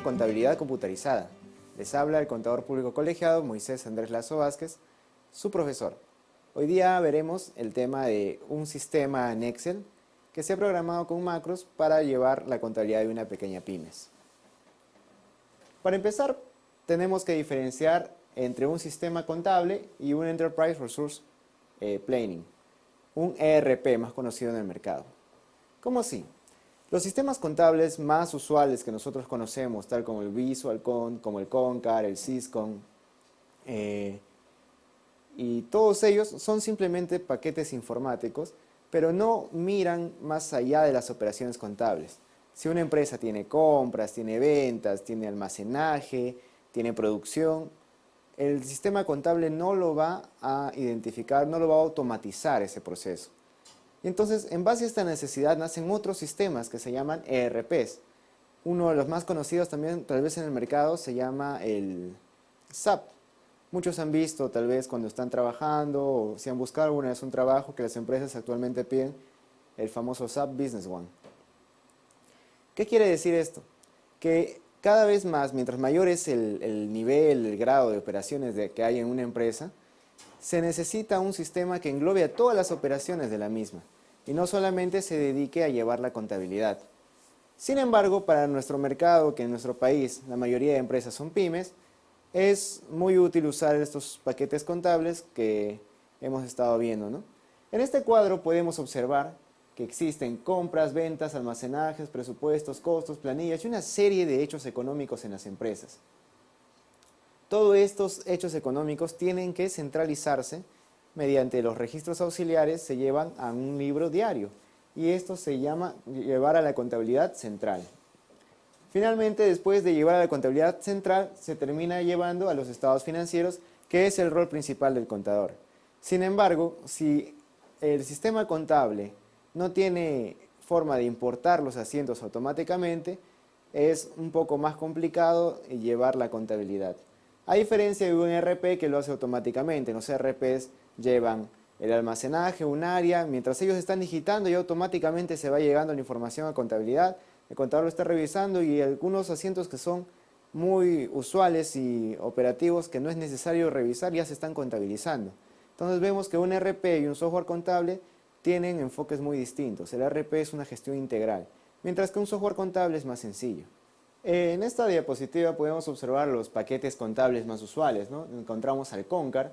Contabilidad Computarizada. Les habla el contador público colegiado Moisés Andrés Lazo Vázquez, su profesor. Hoy día veremos el tema de un sistema en Excel que se ha programado con macros para llevar la contabilidad de una pequeña pymes. Para empezar, tenemos que diferenciar entre un sistema contable y un Enterprise Resource Planning, un ERP más conocido en el mercado. ¿Cómo así? Los sistemas contables más usuales que nosotros conocemos, tal como el VisualCont, como el Concur, el Syscon, y todos ellos son simplemente paquetes informáticos, pero no miran más allá de las operaciones contables. Si una empresa tiene compras, tiene ventas, tiene almacenaje, tiene producción, el sistema contable no lo va a identificar, no lo va a automatizar ese proceso. Y entonces, en base a esta necesidad, nacen otros sistemas que se llaman ERPs. Uno de los más conocidos también, tal vez en el mercado, se llama el SAP. Muchos han visto, tal vez, cuando están trabajando o si han buscado alguna vez un trabajo que las empresas actualmente piden, el famoso SAP Business One. ¿Qué quiere decir esto? Que cada vez más, mientras mayor es el nivel, el grado de operaciones que hay en una empresa, se necesita un sistema que englobe a todas las operaciones de la misma y no solamente se dedique a llevar la contabilidad. Sin embargo, para nuestro mercado, que en nuestro país la mayoría de empresas son pymes, es muy útil usar estos paquetes contables que hemos estado viendo, ¿no? En este cuadro podemos observar que existen compras, ventas, almacenajes, presupuestos, costos, planillas y una serie de hechos económicos en las empresas. Todos estos hechos económicos tienen que centralizarse mediante los registros auxiliares, se llevan a un libro diario y esto se llama llevar a la contabilidad central. Finalmente, después de llevar a la contabilidad central, se termina llevando a los estados financieros, que es el rol principal del contador. Sin embargo, si el sistema contable no tiene forma de importar los asientos automáticamente, es un poco más complicado llevar la contabilidad. A diferencia de un ERP que lo hace automáticamente, los ERPs llevan el almacenaje, un área, mientras ellos están digitando y automáticamente se va llegando la información a contabilidad, el contador lo está revisando y algunos asientos que son muy usuales y operativos que no es necesario revisar ya se están contabilizando. Entonces vemos que un ERP y un software contable tienen enfoques muy distintos. El ERP es una gestión integral, mientras que un software contable es más sencillo. En esta diapositiva podemos observar los paquetes contables más usuales, ¿no? Encontramos al Concur,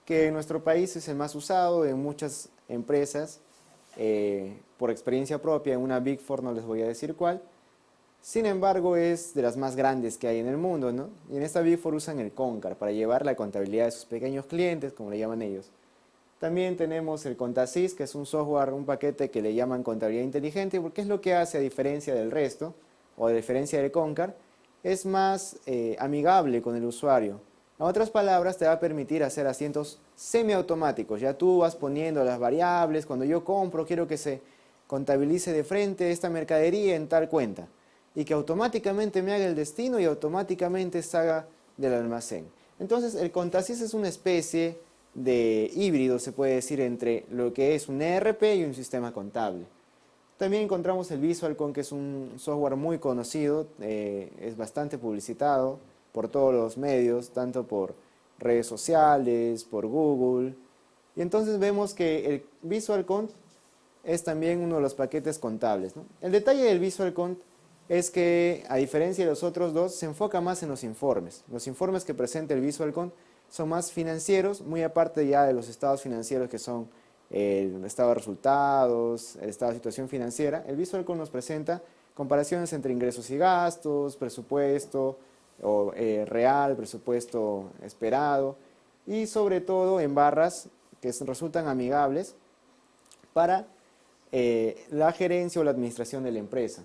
que en nuestro país es el más usado en muchas empresas, por experiencia propia, en una Big Four no les voy a decir cuál. Sin embargo, es de las más grandes que hay en el mundo, ¿no? Y en esta Big Four usan el Concur para llevar la contabilidad de sus pequeños clientes, como le llaman ellos. También tenemos el Contasys, que es un software, un paquete que le llaman contabilidad inteligente, porque es lo que hace a diferencia del resto, o a diferencia del Concur, es más amigable con el usuario. En otras palabras, te va a permitir hacer asientos semiautomáticos. Ya tú vas poniendo las variables, cuando yo compro, quiero que se contabilice de frente esta mercadería en tal cuenta. Y que automáticamente me haga el destino y automáticamente salga del almacén. Entonces, el Contasys es una especie de híbrido, se puede decir, entre lo que es un ERP y un sistema contable. También encontramos el VisualCont, que es un software muy conocido, es bastante publicitado por todos los medios, tanto por redes sociales, por Google. Y entonces vemos que el VisualCont es también uno de los paquetes contables, ¿no? El detalle del VisualCont es que, a diferencia de los otros dos, se enfoca más en los informes. Los informes que presenta el VisualCont son más financieros, muy aparte ya de los estados financieros que son el estado de resultados, el estado de situación financiera. El VisualCont nos presenta comparaciones entre ingresos y gastos, presupuesto real, presupuesto esperado y sobre todo en barras que resultan amigables para la gerencia o la administración de la empresa.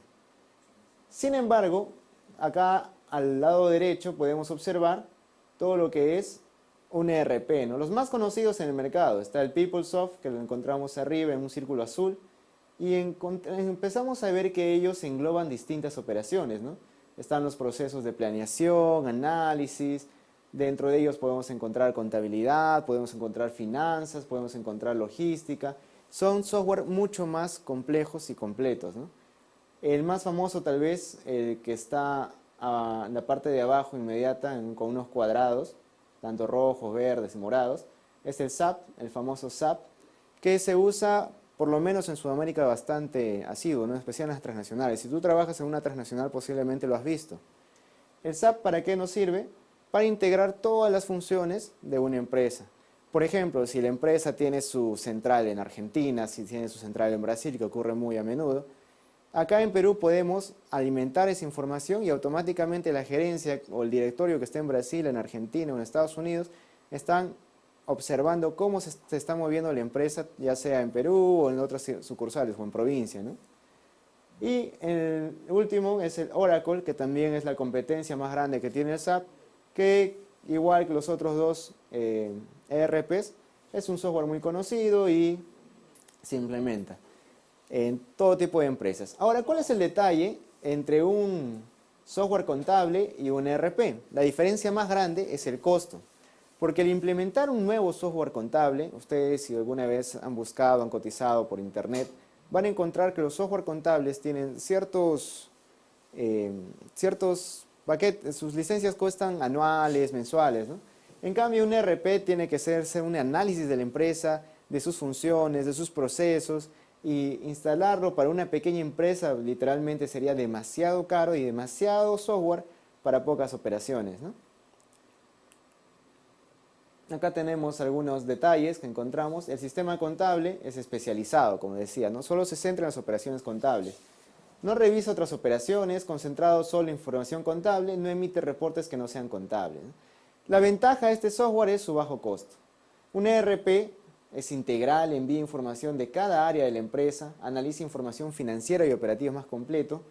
Sin embargo, acá al lado derecho podemos observar todo lo que es un ERP, ¿no? Los más conocidos en el mercado. Está el PeopleSoft, que lo encontramos arriba en un círculo azul, y empezamos a ver que ellos engloban distintas operaciones, ¿no? Están los procesos de planeación, análisis, dentro de ellos podemos encontrar contabilidad, podemos encontrar finanzas, podemos encontrar logística. Son software mucho más complejos y completos, ¿no? El más famoso tal vez, el que está a la parte de abajo inmediata con unos cuadrados, tanto rojos, verdes y morados, es el SAP, el famoso SAP, que se usa por lo menos en Sudamérica bastante asiduo, ¿no? En especial en las transnacionales. Si tú trabajas en una transnacional posiblemente lo has visto. ¿El SAP para qué nos sirve? Para integrar todas las funciones de una empresa. Por ejemplo, si la empresa tiene su central en Argentina, si tiene su central en Brasil, que ocurre muy a menudo, acá en Perú podemos alimentar esa información y automáticamente la gerencia o el directorio que esté en Brasil, en Argentina o en Estados Unidos están observando cómo se está moviendo la empresa, ya sea en Perú o en otras sucursales o en provincia, ¿no? Y el último es el Oracle, que también es la competencia más grande que tiene el SAP, que igual que los otros dos ERPs, es un software muy conocido y se implementa en todo tipo de empresas. Ahora, ¿cuál es el detalle entre un software contable y un ERP? La diferencia más grande es el costo. Porque al implementar un nuevo software contable, ustedes si alguna vez han buscado, han cotizado por internet, van a encontrar que los software contables tienen ciertos paquetes, sus licencias cuestan anuales, mensuales, ¿no? En cambio, un ERP tiene que hacerse un análisis de la empresa, de sus funciones, de sus procesos, y instalarlo para una pequeña empresa literalmente sería demasiado caro y demasiado software para pocas operaciones, ¿no? Acá tenemos algunos detalles que encontramos. El sistema contable es especializado, como decía, no solo se centra en las operaciones contables. No revisa otras operaciones, concentrado solo en información contable, no emite reportes que no sean contables, ¿no? La ventaja de este software es su bajo costo. Un ERP es integral, envía información de cada área de la empresa, analiza información financiera y operativa más completo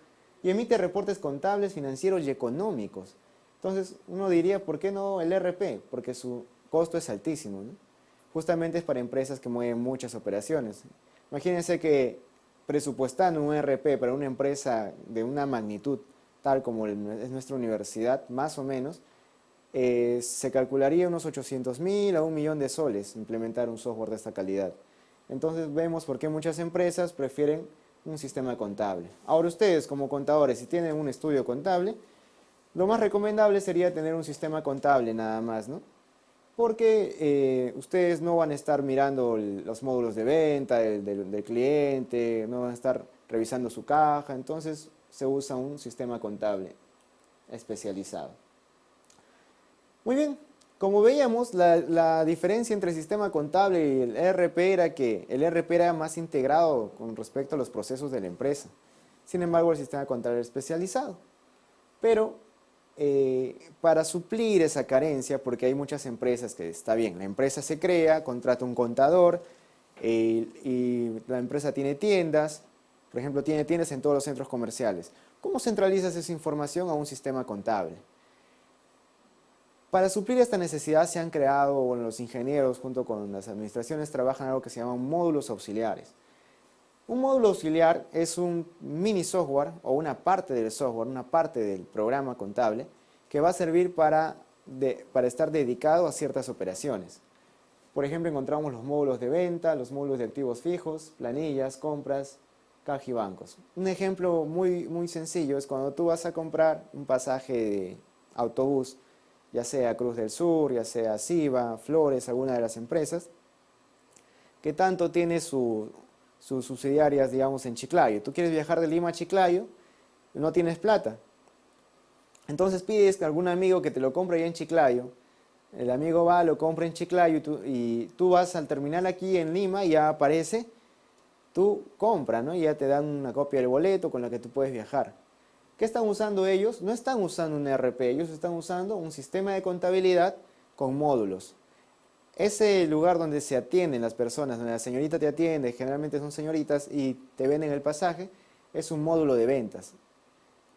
y emite reportes contables, financieros y económicos. Entonces uno diría, ¿por qué no el ERP? Porque su costo es altísimo, ¿no? Justamente es para empresas que mueven muchas operaciones. Imagínense que presupuestando un ERP para una empresa de una magnitud tal como es nuestra universidad, más o menos, se calcularía unos 800.000 a 1.000.000 de soles implementar un software de esta calidad. Entonces vemos por qué muchas empresas prefieren un sistema contable. Ahora ustedes como contadores, si tienen un estudio contable, lo más recomendable sería tener un sistema contable nada más, ¿no? Porque ustedes no van a estar mirando los módulos de venta del cliente, no van a estar revisando su caja, entonces se usa un sistema contable especializado. Muy bien, como veíamos, la diferencia entre el sistema contable y el ERP era que el ERP era más integrado con respecto a los procesos de la empresa. Sin embargo, el sistema contable era especializado. Pero para suplir esa carencia, porque hay muchas empresas que está bien, la empresa se crea, contrata un contador y la empresa tiene tiendas, por ejemplo, tiene tiendas en todos los centros comerciales. ¿Cómo centralizas esa información a un sistema contable? Para suplir esta necesidad se han creado, bueno, los ingenieros junto con las administraciones trabajan en algo que se llaman módulos auxiliares. Un módulo auxiliar es un mini software o una parte del software, una parte del programa contable que va a servir para estar dedicado a ciertas operaciones. Por ejemplo, encontramos los módulos de venta, los módulos de activos fijos, planillas, compras, caja y bancos. Un ejemplo muy sencillo es cuando tú vas a comprar un pasaje de autobús, ya sea Cruz del Sur, ya sea Siva, Flores, alguna de las empresas, que tanto tiene sus subsidiarias, digamos, en Chiclayo. Tú quieres viajar de Lima a Chiclayo, no tienes plata. Entonces pides a algún amigo que te lo compre allá en Chiclayo. El amigo va, lo compra en Chiclayo y tú vas al terminal aquí en Lima y ya aparece tu compra, ¿no? Y ya te dan una copia del boleto con la que tú puedes viajar. ¿Qué están usando ellos? No están usando un ERP, ellos están usando un sistema de contabilidad con módulos. Ese lugar donde se atienden las personas, donde la señorita te atiende, generalmente son señoritas y te venden el pasaje, es un módulo de ventas.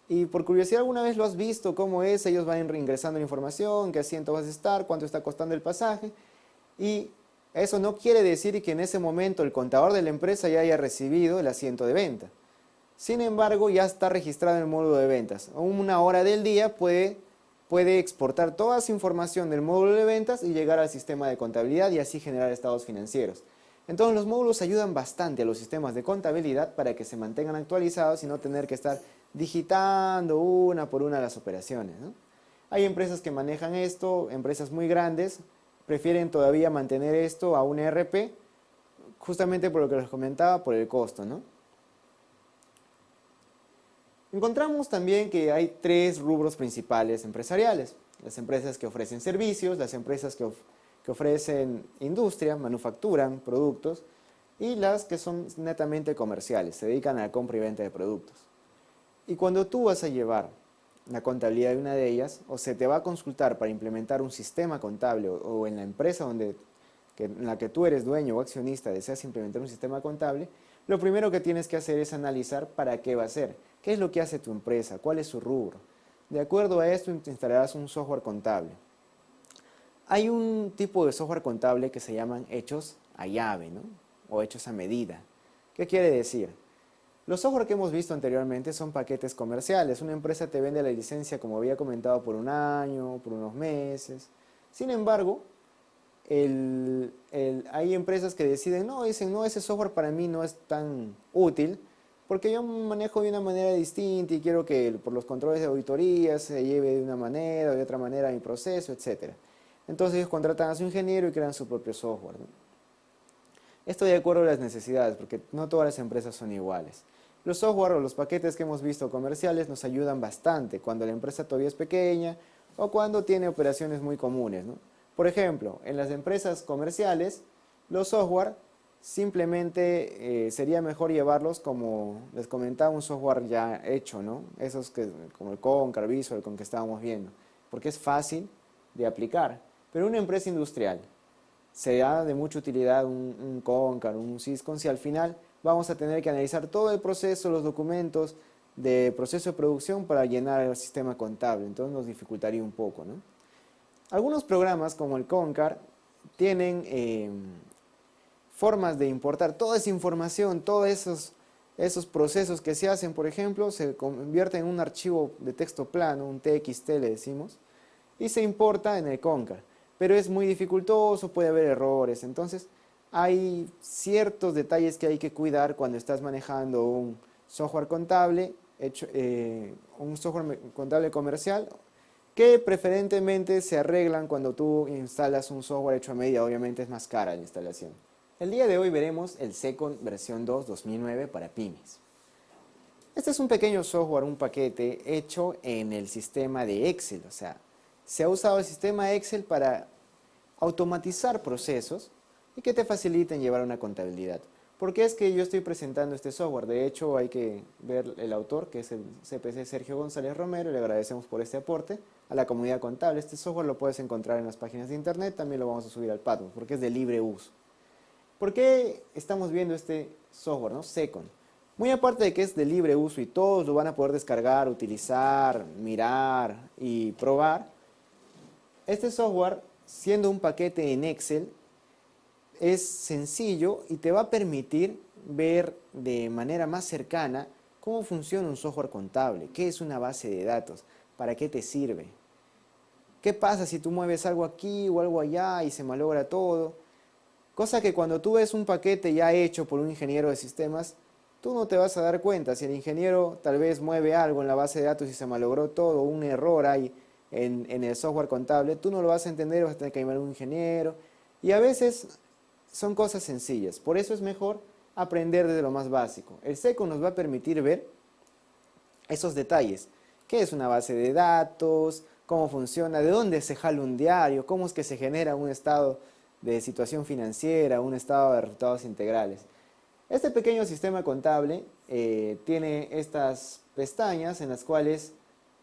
Y por curiosidad, ¿alguna vez lo has visto cómo es? Ellos van ingresando la información, qué asiento vas a estar, cuánto está costando el pasaje. Y eso no quiere decir que en ese momento el contador de la empresa ya haya recibido el asiento de venta. Sin embargo, ya está registrado en el módulo de ventas. A una hora del día puede exportar toda esa información del módulo de ventas y llegar al sistema de contabilidad y así generar estados financieros. Entonces los módulos ayudan bastante a los sistemas de contabilidad para que se mantengan actualizados y no tener que estar digitando una por una las operaciones, ¿no? Hay empresas que manejan esto, empresas muy grandes, prefieren todavía mantener esto a un ERP, justamente por lo que les comentaba, por el costo, ¿no? Encontramos también que hay tres rubros principales empresariales: las empresas que ofrecen servicios, las empresas que ofrecen industria, manufacturan productos, y las que son netamente comerciales, se dedican a la compra y venta de productos. Y cuando tú vas a llevar la contabilidad de una de ellas, o se te va a consultar para implementar un sistema contable, o en la empresa en la que tú eres dueño o accionista deseas implementar un sistema contable, lo primero que tienes que hacer es analizar para qué va a ser, qué es lo que hace tu empresa, cuál es su rubro. De acuerdo a esto instalarás un software contable. Hay un tipo de software contable que se llaman hechos a llave, ¿no? O hechos a medida. ¿Qué quiere decir? Los software que hemos visto anteriormente son paquetes comerciales. Una empresa te vende la licencia, como había comentado, por un año, por unos meses. Sin embargo, hay empresas que deciden, no, dicen, no, ese software para mí no es tan útil porque yo manejo de una manera distinta y quiero que por los controles de auditoría se lleve de una manera o de otra manera mi proceso, etc. Entonces ellos contratan a su ingeniero y crean su propio software, ¿no? Esto de acuerdo a las necesidades, porque no todas las empresas son iguales. Los software o los paquetes que hemos visto comerciales nos ayudan bastante cuando la empresa todavía es pequeña o cuando tiene operaciones muy comunes, ¿no? Por ejemplo, en las empresas comerciales, los software simplemente sería mejor llevarlos, como les comentaba, un software ya hecho, ¿no? Esos que, como el Concur, Visual, con que estábamos viendo, porque es fácil de aplicar. Pero una empresa industrial será de mucha utilidad un Concur, un Syscon, si al final vamos a tener que analizar todo el proceso, los documentos de proceso de producción para llenar el sistema contable. Entonces nos dificultaría un poco, ¿no? Algunos programas como el Concur tienen formas de importar toda esa información, todos esos procesos que se hacen, por ejemplo, se convierten en un archivo de texto plano, un TXT le decimos, y se importa en el Concur. Pero es muy dificultoso, puede haber errores, entonces hay ciertos detalles que hay que cuidar cuando estás manejando un software contable, un software contable comercial, que preferentemente se arreglan cuando tú instalas un software hecho a medida. Obviamente es más cara la instalación. El día de hoy veremos el Secon versión 2 2009 para pymes. Este es un pequeño software, un paquete hecho en el sistema de Excel, o sea, se ha usado el sistema Excel para automatizar procesos y que te faciliten llevar una contabilidad. ¿Por qué es que yo estoy presentando este software? De hecho, hay que ver el autor, que es el CPC Sergio González Romero, y le agradecemos por este aporte a la comunidad contable. Este software lo puedes encontrar en las páginas de internet, también lo vamos a subir al Patreon, porque es de libre uso. ¿Por qué estamos viendo este software, ¿no? Secon. Muy aparte de que es de libre uso y todos lo van a poder descargar, utilizar, mirar y probar, este software, siendo un paquete en Excel, es sencillo y te va a permitir ver de manera más cercana cómo funciona un software contable, qué es una base de datos, para qué te sirve. ¿Qué pasa si tú mueves algo aquí o algo allá y se malogra todo? Cosa que cuando tú ves un paquete ya hecho por un ingeniero de sistemas, tú no te vas a dar cuenta. Si el ingeniero tal vez mueve algo en la base de datos y se malogró todo, un error hay en el software contable, tú no lo vas a entender, vas a tener que llamar a un ingeniero. Y a veces son cosas sencillas. Por eso es mejor aprender desde lo más básico. El SECO nos va a permitir ver esos detalles. ¿Qué es una base de datos? ¿Cómo funciona? ¿De dónde se jala un diario? ¿Cómo es que se genera un estado de situación financiera, un estado de resultados integrales? Este pequeño sistema contable tiene estas pestañas en las cuales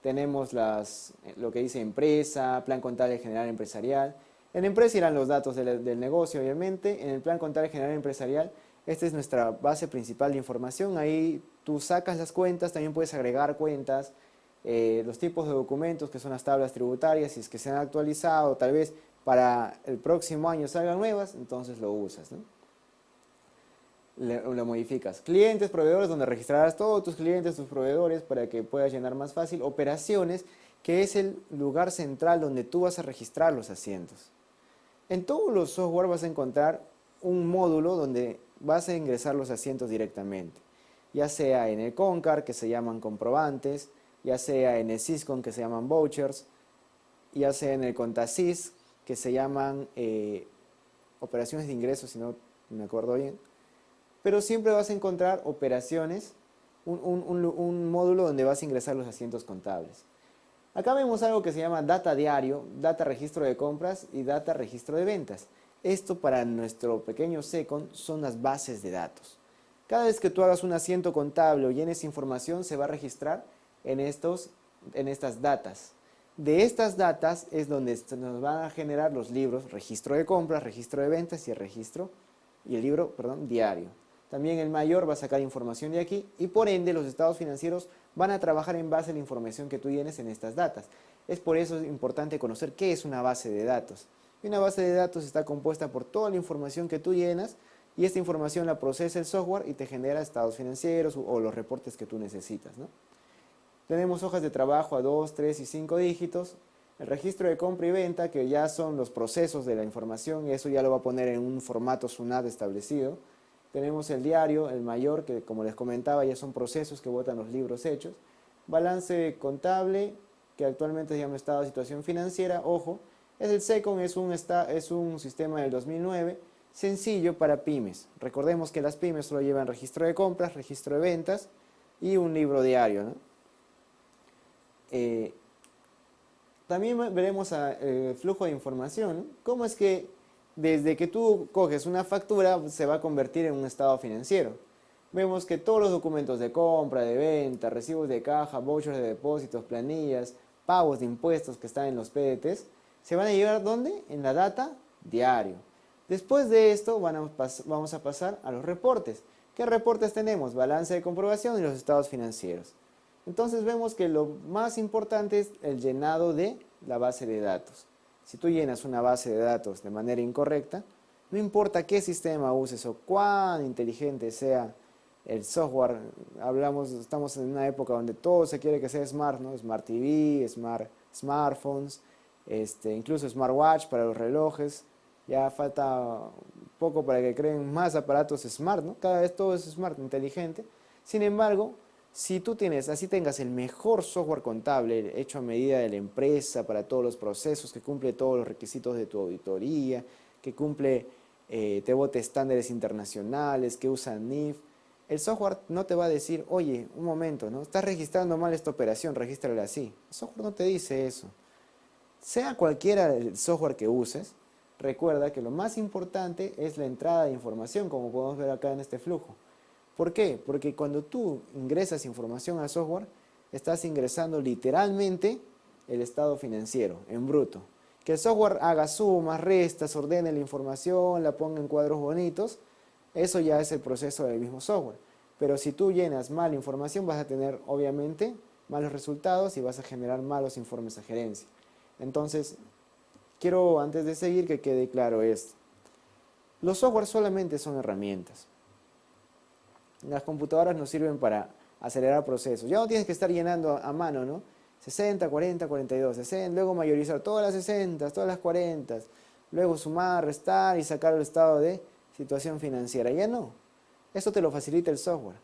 tenemos lo que dice empresa, plan contable general empresarial. En empresa irán los datos del negocio, obviamente. En el plan contable general empresarial, esta es nuestra base principal de información. Ahí tú sacas las cuentas, también puedes agregar cuentas, los tipos de documentos que son las tablas tributarias, si es que se han actualizado, tal vez para el próximo año salgan nuevas, entonces lo usas, ¿no? Lo modificas. Clientes, proveedores, donde registrarás todos tus clientes, tus proveedores, para que puedas llenar más fácil. Operaciones, que es el lugar central donde tú vas a registrar los asientos. En todos los software vas a encontrar un módulo donde vas a ingresar los asientos directamente. ya sea en el Concar, que se llaman comprobantes, ya sea en el Syscom, que se llaman vouchers, ya sea en el Contasys, que se llaman operaciones de ingresos, si no me acuerdo bien. Pero siempre vas a encontrar operaciones, un módulo donde vas a ingresar los asientos contables. Acá vemos algo que se llama data diario, data registro de compras y data registro de ventas. Esto para nuestro pequeño SECON son las bases de datos. Cada vez que tú hagas un asiento contable o llenes información, se va a registrar en estas datas. De estas datas es donde nos van a generar los libros, registro de compras, registro de ventas y el libro, diario. También el mayor va a sacar información de aquí y por ende los estados financieros van a trabajar en base a la información que tú llenes en estas datas. Es por eso importante conocer qué es una base de datos. Y una base de datos está compuesta por toda la información que tú llenas y esta información la procesa el software y te genera estados financieros o los reportes que tú necesitas, ¿no? Tenemos hojas de trabajo a 2, 3 y 5 dígitos. El registro de compra y venta, que ya son los procesos de la información, y eso ya lo va a poner en un formato SUNAT establecido. Tenemos el diario, el mayor, que como les comentaba ya son procesos que botan los libros hechos. Balance contable, que actualmente se llama estado de situación financiera, ojo. El SECON es un sistema del 2009, sencillo para pymes. Recordemos que las pymes solo llevan registro de compras, registro de ventas y un libro diario, ¿no? También veremos el flujo de información, ¿no? Cómo es que desde que tú coges una factura se va a convertir en un estado financiero. Vemos que todos los documentos de compra, de venta, recibos de caja, vouchers de depósitos, planillas, pagos de impuestos que están en los PDTs, se van a llevar ¿dónde? En la data diario. Después de esto vamos a pasar a los reportes. ¿Qué reportes tenemos? Balance de comprobación y los estados financieros. Entonces vemos que lo más importante es el llenado de la base de datos. Si tú llenas una base de datos de manera incorrecta, no importa qué sistema uses o cuán inteligente sea el software, estamos en una época donde todo se quiere que sea smart, ¿no? Smart TV, smartphones, incluso smartwatch para los relojes. Ya falta poco para que creen más aparatos smart, ¿no? Cada vez todo es smart, inteligente. Sin embargo, si tú tengas el mejor software contable hecho a medida de la empresa para todos los procesos, que cumple todos los requisitos de tu auditoría, que te bote estándares internacionales, que usa NIF, el software no te va a decir, oye, un momento, ¿no? Estás registrando mal esta operación, regístrala así. El software no te dice eso. Sea cualquiera el software que uses, recuerda que lo más importante es la entrada de información, como podemos ver acá en este flujo. ¿Por qué? Porque cuando tú ingresas información al software, estás ingresando literalmente el estado financiero, en bruto. Que el software haga sumas, restas, ordene la información, la ponga en cuadros bonitos, eso ya es el proceso del mismo software. Pero si tú llenas mal información, vas a tener obviamente malos resultados y vas a generar malos informes a gerencia. Entonces, quiero antes de seguir que quede claro esto. Los softwares solamente son herramientas. Las computadoras nos sirven para acelerar procesos. Ya no tienes que estar llenando a mano, ¿no? 60, 40, 42, 60, luego mayorizar todas las 60, todas las 40, luego sumar, restar y sacar el estado de situación financiera. Ya no. Esto te lo facilita el software.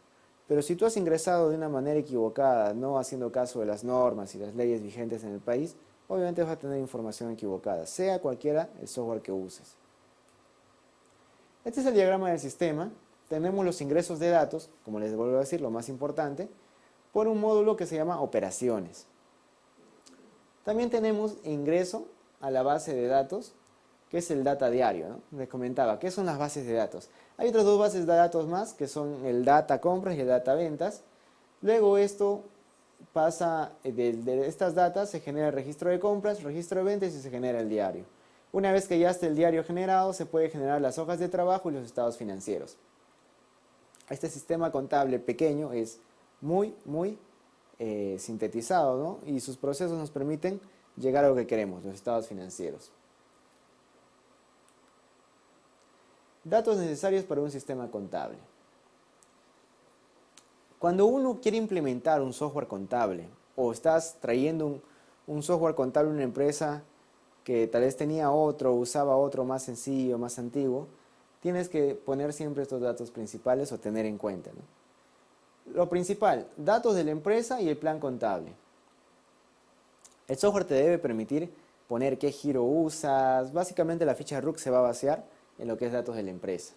Pero si tú has ingresado de una manera equivocada, no haciendo caso de las normas y las leyes vigentes en el país, obviamente vas a tener información equivocada, sea cualquiera el software que uses. Este es el diagrama del sistema. Tenemos los ingresos de datos, como les vuelvo a decir, lo más importante, por un módulo que se llama operaciones. También tenemos ingreso a la base de datos, que es el data diario, ¿no? Les comentaba, ¿qué son las bases de datos? Hay otras dos bases de datos más, que son el data compras y el data ventas. Luego esto pasa, de estas datas se genera el registro de compras, registro de ventas y se genera el diario. Una vez que ya esté el diario generado, se puede generar las hojas de trabajo y los estados financieros. Este sistema contable pequeño es muy sintetizado, ¿no? Y sus procesos nos permiten llegar a lo que queremos, los estados financieros. Datos necesarios para un sistema contable. Cuando uno quiere implementar un software contable o estás trayendo un software contable a una empresa que tal vez tenía otro, usaba otro más sencillo, más antiguo, tienes que poner siempre estos datos principales o tener en cuenta, ¿no? Lo principal, datos de la empresa y el plan contable. El software te debe permitir poner qué giro usas. Básicamente la ficha RUC se va a vaciar en lo que es datos de la empresa.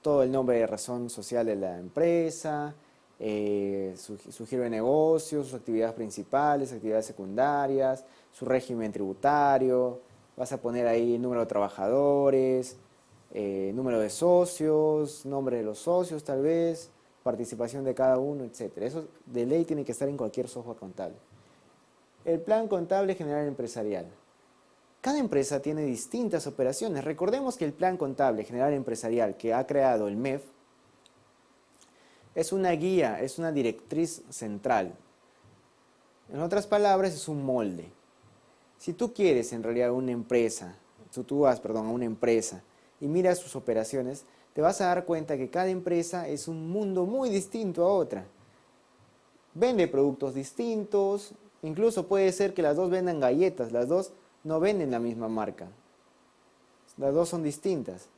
Todo el nombre de razón social de la empresa, su giro de negocios, sus actividades principales, actividades secundarias, su régimen tributario. Vas a poner ahí número de trabajadores, número de socios, nombre de los socios tal vez, participación de cada uno, etcétera. Eso de ley tiene que estar en cualquier software contable. El plan contable general empresarial. Cada empresa tiene distintas operaciones. Recordemos que el plan contable general empresarial que ha creado el MEF es una guía, es una directriz central. En otras palabras, es un molde. Si tú quieres en realidad una empresa, tú vas, perdón, a una empresa y miras sus operaciones, te vas a dar cuenta que cada empresa es un mundo muy distinto a otra. Vende productos distintos, incluso puede ser que las dos vendan galletas, las dos no venden la misma marca. Las dos son distintas.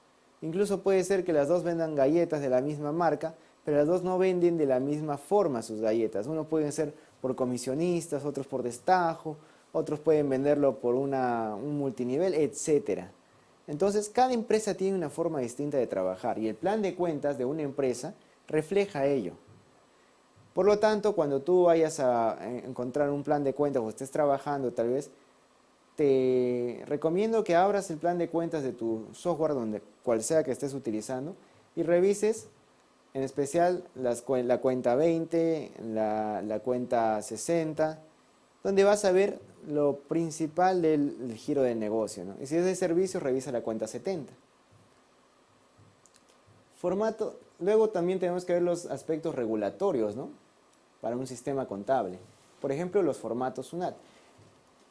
Incluso puede ser que las dos vendan galletas de la misma marca, pero las dos no venden de la misma forma sus galletas. Uno pueden ser por comisionistas, otros por destajo, otros pueden venderlo por un multinivel, etcétera. Entonces, cada empresa tiene una forma distinta de trabajar y el plan de cuentas de una empresa refleja ello. Por lo tanto, cuando tú vayas a encontrar un plan de cuentas o estés trabajando tal vez, te recomiendo que abras el plan de cuentas de tu software, cual sea que estés utilizando, y revises en especial la cuenta 20, la cuenta 60, donde vas a ver lo principal del giro del negocio, ¿no? Y si es de servicios, revisa la cuenta 70. Formato, luego también tenemos que ver los aspectos regulatorios, ¿no? Para un sistema contable. Por ejemplo, los formatos SUNAT.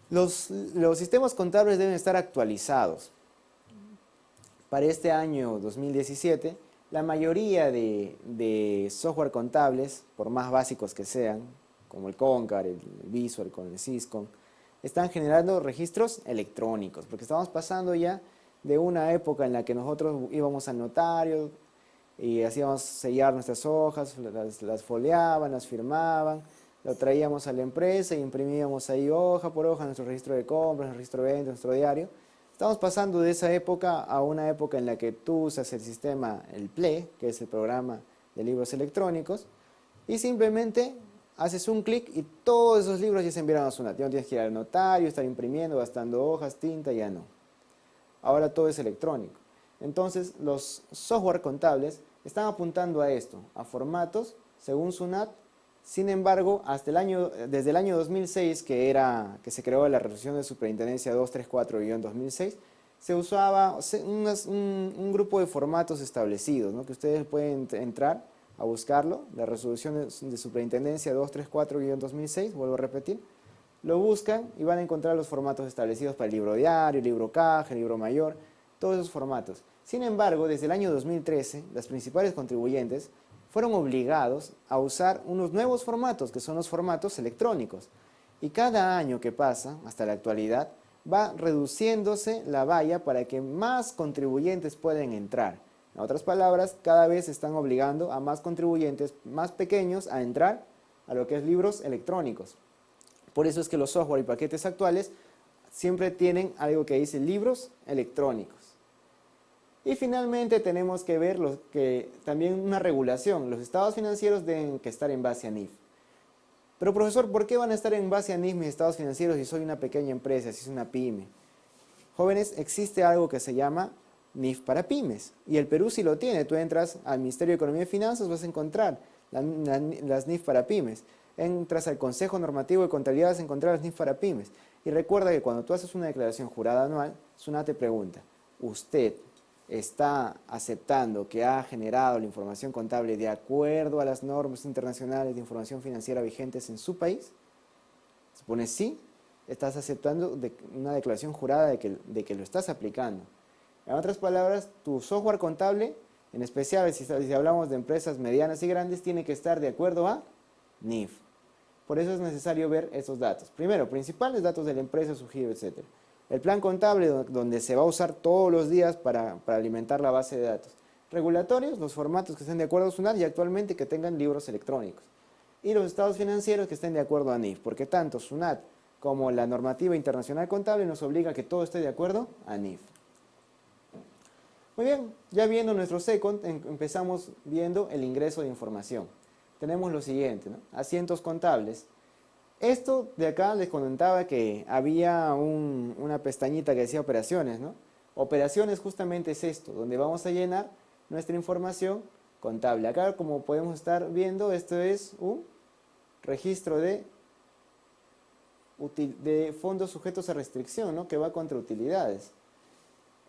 Los sistemas contables deben estar actualizados. Para este año 2017, la mayoría de software contables, por más básicos que sean, como el Concar, el Visual, con el Syscon, están generando registros electrónicos, porque estamos pasando ya de una época en la que nosotros íbamos al notario y hacíamos sellar nuestras hojas, las foliaban, las firmaban, lo traíamos a la empresa y imprimíamos ahí hoja por hoja nuestro registro de compras, nuestro registro de ventas, nuestro diario. Estamos pasando de esa época a una época en la que tú usas el sistema, el PLE, que es el programa de libros electrónicos, y simplemente haces un clic y todos esos libros ya se enviaron a SUNAT. Ya no tienes que ir al notario, estar imprimiendo, gastando hojas, tinta, ya no. Ahora todo es electrónico. Entonces los software contables están apuntando a esto, a formatos según SUNAT. Sin embargo, desde el año 2006, que se creó la resolución de superintendencia 234-2006, se usaba un grupo de formatos establecidos, ¿no? Que ustedes pueden entrar a buscarlo, la resolución de superintendencia 234-2006, vuelvo a repetir, lo buscan y van a encontrar los formatos establecidos para el libro diario, el libro caja, el libro mayor, todos esos formatos. Sin embargo, desde el año 2013, las principales contribuyentes fueron obligados a usar unos nuevos formatos, que son los formatos electrónicos. Y cada año que pasa, hasta la actualidad, va reduciéndose la valla para que más contribuyentes puedan entrar. En otras palabras, cada vez están obligando a más contribuyentes más pequeños a entrar a lo que es libros electrónicos. Por eso es que los software y paquetes actuales siempre tienen algo que dice libros electrónicos. Y finalmente tenemos que ver también una regulación. Los estados financieros deben que estar en base a NIF. Pero profesor, ¿por qué van a estar en base a NIF mis estados financieros si soy una pequeña empresa, si es una pyme? Jóvenes, existe algo que se llama NIF para pymes. Y el Perú sí lo tiene. Tú entras al Ministerio de Economía y Finanzas, vas a encontrar las NIF para pymes. Entras al Consejo Normativo de Contabilidad, vas a encontrar las NIF para pymes. Y recuerda que cuando tú haces una declaración jurada anual, SUNAT te pregunta, ¿usted está aceptando que ha generado la información contable de acuerdo a las normas internacionales de información financiera vigentes en su país? Si pones sí, estás aceptando una declaración jurada de que lo estás aplicando. En otras palabras, tu software contable, en especial si hablamos de empresas medianas y grandes, tiene que estar de acuerdo a NIF. Por eso es necesario ver esos datos. Primero, principales datos de la empresa, su giro, etc. El plan contable donde se va a usar todos los días para alimentar la base de datos. regulatorios, los formatos que estén de acuerdo a SUNAT y actualmente que tengan libros electrónicos. Y los estados financieros que estén de acuerdo a NIF, porque tanto SUNAT como la normativa internacional contable nos obliga a que todo esté de acuerdo a NIF. Muy bien, ya viendo nuestro SECONT, empezamos viendo el ingreso de información. Tenemos lo siguiente, ¿no? Asientos contables. Esto de acá les comentaba que había una pestañita que decía operaciones, ¿no? Operaciones justamente es esto, donde vamos a llenar nuestra información contable. Acá, como podemos estar viendo, esto es un registro de fondos sujetos a restricción, ¿no? Que va contra utilidades.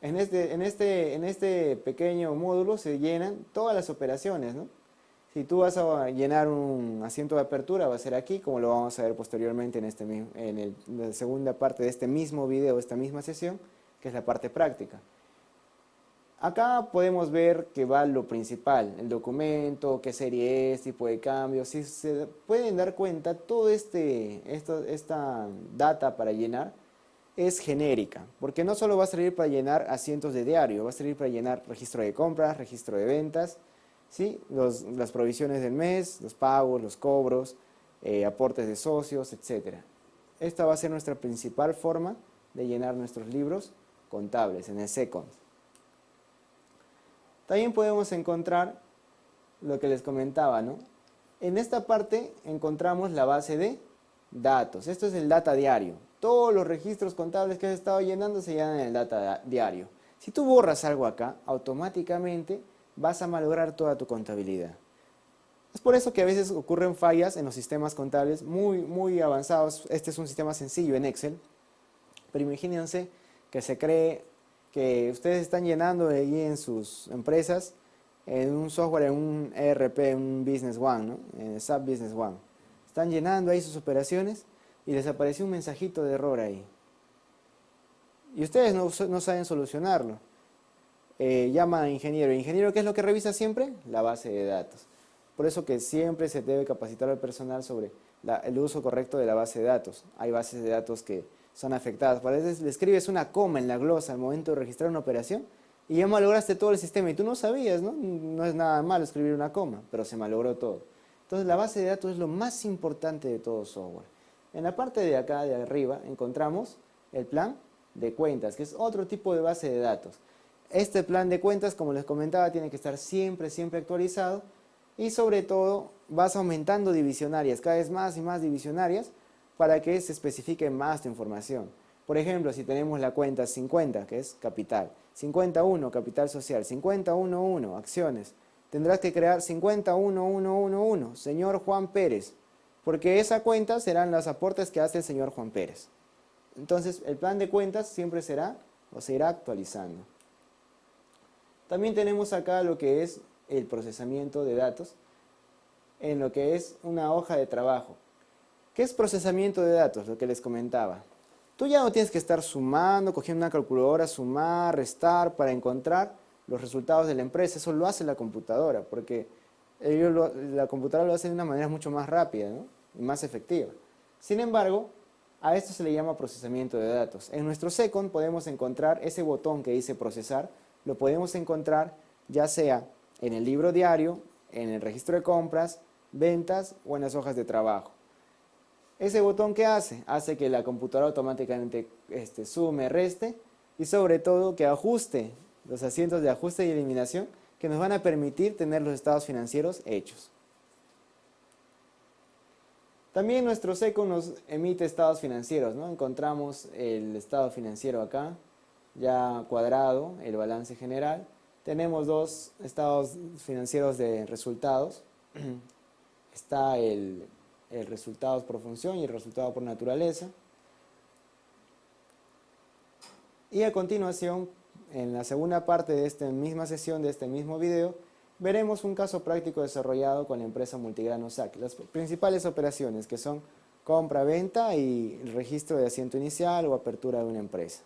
En este pequeño módulo se llenan todas las operaciones, ¿no? Si tú vas a llenar un asiento de apertura, va a ser aquí, como lo vamos a ver posteriormente en la segunda parte de este mismo video, esta misma sesión, que es la parte práctica. Acá podemos ver que va lo principal, el documento, qué serie es, tipo de cambio. Si se pueden dar cuenta, toda esta data para llenar es genérica, porque no solo va a servir para llenar asientos de diario, va a servir para llenar registro de compras, registro de ventas, ¿sí? Las provisiones del mes, los pagos, los cobros, aportes de socios, etc. Esta va a ser nuestra principal forma de llenar nuestros libros contables en el SECONT. También podemos encontrar lo que les comentaba, ¿no? En esta parte encontramos la base de datos. Esto es el data diario. Todos los registros contables que has estado llenando se llenan en el data diario. Si tú borras algo acá, automáticamente vas a malograr toda tu contabilidad. Es por eso que a veces ocurren fallas en los sistemas contables muy avanzados. Este es un sistema sencillo en Excel, pero imagínense que se cree que ustedes están llenando ahí en sus empresas en un software, en un ERP, un Business One, ¿no? En SAP Business One. Están llenando ahí sus operaciones y les apareció un mensajito de error ahí. Y ustedes no saben solucionarlo. Llaman al ingeniero. ¿El ingeniero qué es lo que revisa siempre? La base de datos. Por eso que siempre se debe capacitar al personal sobre el uso correcto de la base de datos. Hay bases de datos que son afectadas. A veces le escribes una coma en la glosa al momento de registrar una operación y ya malograste todo el sistema y tú no sabías, ¿no? No es nada malo escribir una coma, pero se malogró todo. Entonces la base de datos es lo más importante de todo software. En la parte de acá, de arriba, encontramos el plan de cuentas, que es otro tipo de base de datos. Este plan de cuentas, como les comentaba, tiene que estar siempre actualizado y sobre todo vas aumentando divisionarias, cada vez más y más divisionarias para que se especifique más tu información. Por ejemplo, si tenemos la cuenta 50, que es capital, 51, capital social, 5011, acciones, tendrás que crear 501111, señor Juan Pérez, porque esa cuenta serán los aportes que hace el señor Juan Pérez. Entonces, el plan de cuentas siempre será o se irá actualizando. También tenemos acá lo que es el procesamiento de datos en lo que es una hoja de trabajo. ¿Qué es procesamiento de datos? Lo que les comentaba. Tú ya no tienes que estar sumando, cogiendo una calculadora, sumar, restar para encontrar los resultados de la empresa. Eso lo hace la computadora, porque la computadora lo hace de una manera mucho más rápida, ¿no? Y más efectiva. Sin embargo, a esto se le llama procesamiento de datos. En nuestro SECONT podemos encontrar ese botón que dice procesar, lo podemos encontrar ya sea en el libro diario, en el registro de compras, ventas o en las hojas de trabajo. ¿Ese botón qué hace? Hace que la computadora automáticamente sume, reste y sobre todo que ajuste los asientos de ajuste y eliminación que nos van a permitir tener los estados financieros hechos. También nuestro SECONT nos emite estados financieros, ¿no? Encontramos el estado financiero acá, ya cuadrado, el balance general. Tenemos dos estados financieros de resultados. Está el resultados por función y el resultado por naturaleza. Y a continuación, en la segunda parte de esta misma sesión, de este mismo video, veremos un caso práctico desarrollado con la empresa Multigrano SAC. Las principales operaciones que son compra, venta y el registro de asiento inicial o apertura de una empresa.